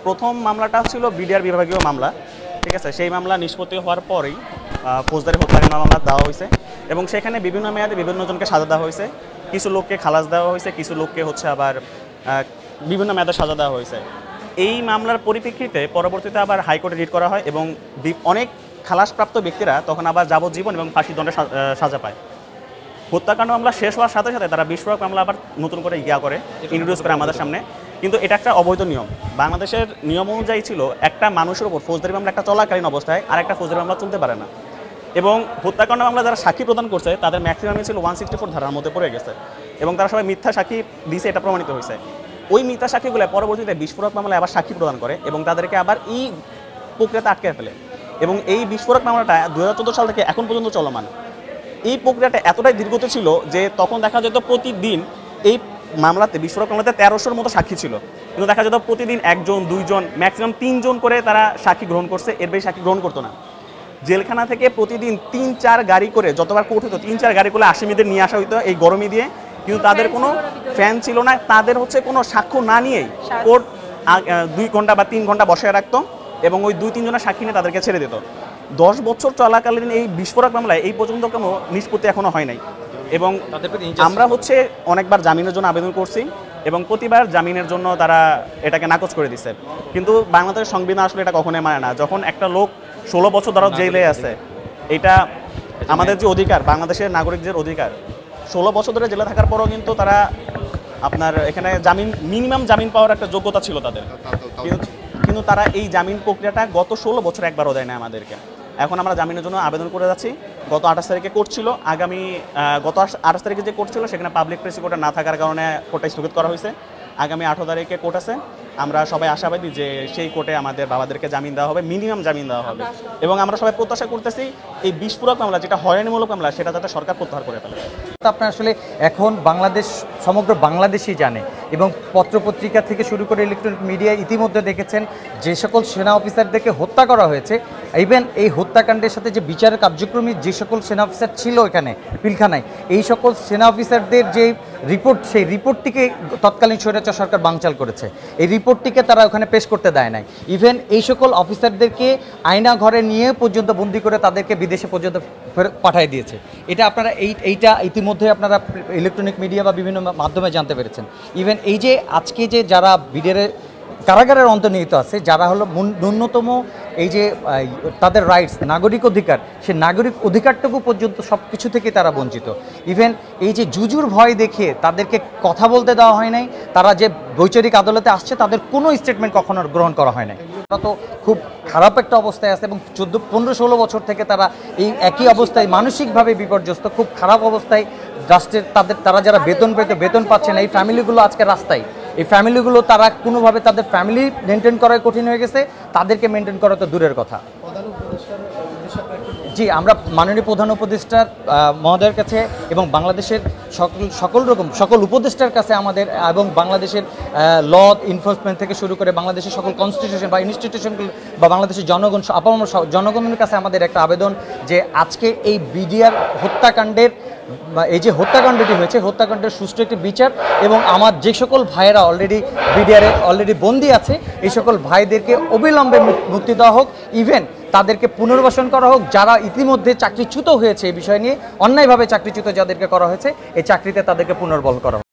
প্রথম মামলাটা ছিল বিডিআর বিভাগীয় মামলা, ঠিক আছে। সেই মামলা নিষ্পত্তি হওয়ার পরেই ফৌজদারি হত্যাকাণ্ড মামলা দেওয়া হয়েছে এবং সেখানে বিভিন্ন মেয়াদে বিভিন্ন জনকে সাজা দেওয়া হয়েছে। কিছু লোককে খালাস দেওয়া হয়েছে, কিছু লোককে আবার বিভিন্ন মেয়াদে সাজা দেওয়া হয়েছে। এই মামলার পরিপ্রেক্ষিতে পরবর্তীতে আবার হাইকোর্টে রিট করা হয় এবং অনেক খালাসপ্রাপ্ত ব্যক্তিরা তখন আবার যাবজ্জীবন এবং ফাঁসি দণ্ডে সাজা পায়। হত্যাকাণ্ড মামলা শেষ হওয়ার সাথে সাথে তারা বিস্ফোরক মামলা আবার নতুন করে ইন্ট্রোডিউস করে আমাদের সামনে। কিন্তু এটা একটা অবৈধ নিয়ম। বাংলাদেশের নিয়ম অনুযায়ী ছিল একটা মানুষের উপর ফৌজদারি মামলা একটা চলাকালীন অবস্থায় আর একটা ফৌজদারি মামলা চলতে পারে না। এবং হত্যাকাণ্ড মামলা যারা সাক্ষী প্রদান করছে তাদের ম্যাক্সিমামই ছিল 164 ধারার মধ্যে পড়ে গেছে এবং তারা সবাই মিথ্যা সাক্ষী দিয়েছে, এটা প্রমাণিত হয়েছে। ওই মিথ্যা সাক্ষীগুলো পরবর্তীতে বিস্ফোরক মামলায় আবার সাক্ষী প্রদান করে এবং তাদেরকে আবার এই প্রক্রিয়াতে আটকে ফেলে। এবং এই বিস্ফোরক মামলাটা 2014 সাল থেকে এখন পর্যন্ত চলমান। এই প্রক্রিয়াটা এতটাই দীর্ঘত ছিল যে তখন দেখা যেত প্রতিদিন এই মামলাতে বিস্ফোরক মামলাতে 1300-র মতো সাক্ষী ছিল, কিন্তু দেখা যেত প্রতিদিন 1 জন 2 জন ম্যাক্সিমাম 3 জন করে তারা সাক্ষী গ্রহণ করছে, এর বেশি সাক্ষী গ্রহণ করতো না। জেলখানা থেকে প্রতিদিন 3-4 গাড়ি করে যতবার কোর্ট হতো 3-4 গাড়ি করে আসামিদের নিয়ে আসা হইতো এই গরমে দিয়ে, কিন্তু তাদের কোনো ফ্যান ছিল না। তাদের কোনো সাক্ষ্য না নিয়েই কোর্ট 2 ঘন্টা বা 3 ঘন্টা বসায় রাখতো এবং ওই 2-3 জনের সাক্ষী নিয়ে তাদেরকে ছেড়ে দিত। 10 বছর চলাকালীন এই বিস্ফোরক মামলায় এই পর্যন্ত কোনো নিষ্পত্তি এখনো হয় নাই এবং আমরা অনেকবার জামিনের জন্য আবেদন করছি এবং প্রতিবার জামিনের জন্য তারা এটাকে নাকচ করে দিচ্ছে। কিন্তু বাংলাদেশের সংবিধান আসলে এটা কখনোই মানে না। যখন একটা লোক 16 বছর ধরে জেলে আছে, এটা আমাদের যে অধিকার, বাংলাদেশের নাগরিকদের অধিকার। 16 বছর ধরে জেলে থাকার পরও কিন্তু তারা এখানে মিনিমাম জামিন পাওয়ার একটা যোগ্যতা ছিল তাদের, কিন্তু তারা এই জামিন প্রক্রিয়াটা গত 16 বছর একবারও দেয় না আমাদেরকে। এখন আমরা জামিনের জন্য আবেদন করে যাচ্ছি। গত 28 তারিখে কোর্ট ছিল, গত 28 তারিখে যে কোর্ট ছিল সেখানে পাবলিক প্রসিকিউটর না থাকার কারণে কোর্টটা স্থগিত করা হয়েছে। আগামী 18 তারিখে কোর্ট আছে। আমরা সবাই আশাবাদী যে সেই কোর্টে আমাদের বাবাদেরকে জামিন দেওয়া হবে, মিনিমাম জামিন দেওয়া হবে এবং আমরা সবাই প্রত্যাশা করতেছি এই বিস্ফোরক মামলা যেটা হয়রানিমূলক মামলা সেটা যাতে সরকার প্রত্যাহার করে ফেলে। আপনার আসলে এখন বাংলাদেশ সমগ্র বাংলাদেশই জানে এবং পত্রপত্রিকা থেকে শুরু করে ইলেকট্রনিক মিডিয়া ইতিমধ্যে দেখেছেন যে সকল সেনা অফিসারদেরকে হত্যা করা হয়েছে। ইভেন এই হত্যাকাণ্ডের সাথে যে বিচারের কার্যক্রমে যে সকল সেনা অফিসার ছিল এখানে পিলখানায়, এই সকল সেনা অফিসারদের যে রিপোর্ট, সেই রিপোর্টটিকে তৎকালীন স্বৈরাচার সরকার বানচাল করেছে। এই রিপোর্টটিকে তারা ওখানে পেশ করতে দেয় নাই। ইভেন এই সকল অফিসারদেরকে আয়না ঘরে নিয়ে পর্যন্ত বন্দি করে তাদেরকে বিদেশে পর্যন্ত পাঠিয়ে দিয়েছে। এটা আপনারা এইটা ইতিমধ্যে আপনারা ইলেকট্রনিক মিডিয়া বা বিভিন্ন মাধ্যমে জানতে পেরেছেন। ইভেন এই যে আজকে যে যারা বিডিআরের কারাগারের অন্তর্নিহিত আছে, যারা হলো ন্যূনতম এই যে তাদের রাইটস, নাগরিক অধিকার, সেই নাগরিক অধিকারটুকু পর্যন্ত সব কিছু থেকে তারা বঞ্চিত। ইভেন এই যে জুজুর ভয় দেখিয়ে তাদেরকে কথা বলতে দেওয়া হয় নাই, তারা যে বৈচারিক আদালতে আসছে তাদের কোনো স্টেটমেন্ট কখনো গ্রহণ করা হয় নাই। তারা তো খুব খারাপ একটা অবস্থায় আছে এবং 15-16 বছর থেকে তারা এই একই অবস্থায় মানসিকভাবে বিপর্যস্ত, খুব খারাপ অবস্থায়। রাষ্ট্রের তারা যারা বেতন পাচ্ছে না, এই ফ্যামিলিগুলো আজকে রাস্তায়। এই ফ্যামিলিগুলো তারা কোনোভাবে তাদের ফ্যামিলি মেনটেন করাই কঠিন হয়ে গেছে, তাদেরকে মেনটেন করা তো দূরের কথা। জি, আমরা মাননীয় প্রধান উপদেষ্টার মহোদয়ের কাছে এবং বাংলাদেশের সকল উপদেষ্টার কাছে আমাদের এবং বাংলাদেশের ল এনফোর্সমেন্ট থেকে শুরু করে বাংলাদেশের সকল কনস্টিটিউশন বা ইনস্টিটিউশনগুলো বা বাংলাদেশের জনগণ, আপামর জনগণের কাছে আমাদের একটা আবেদন যে আজকে এই বিডিআর হত্যাকাণ্ডের এই যে হত্যাকাণ্ডটি হয়েছে, হত্যাকাণ্ডের সুষ্ঠু একটি বিচার এবং আমার যে সকল ভাইয়েরা অলরেডি বন্দী আছে, এই সকল ভাইদেরকে অবিলম্বে মুক্তি দেওয়া হোক। ইভেন তাদেরকে পুনর্বাসন করা হোক। যারা ইতিমধ্যে চাকরিচ্যুত হয়েছে এই বিষয় নিয়ে, অন্যায়ভাবে চাকরিচ্যুত যাদেরকে করা হয়েছে, এই চাকরিতে তাদেরকে পুনর্বহাল করা হোক।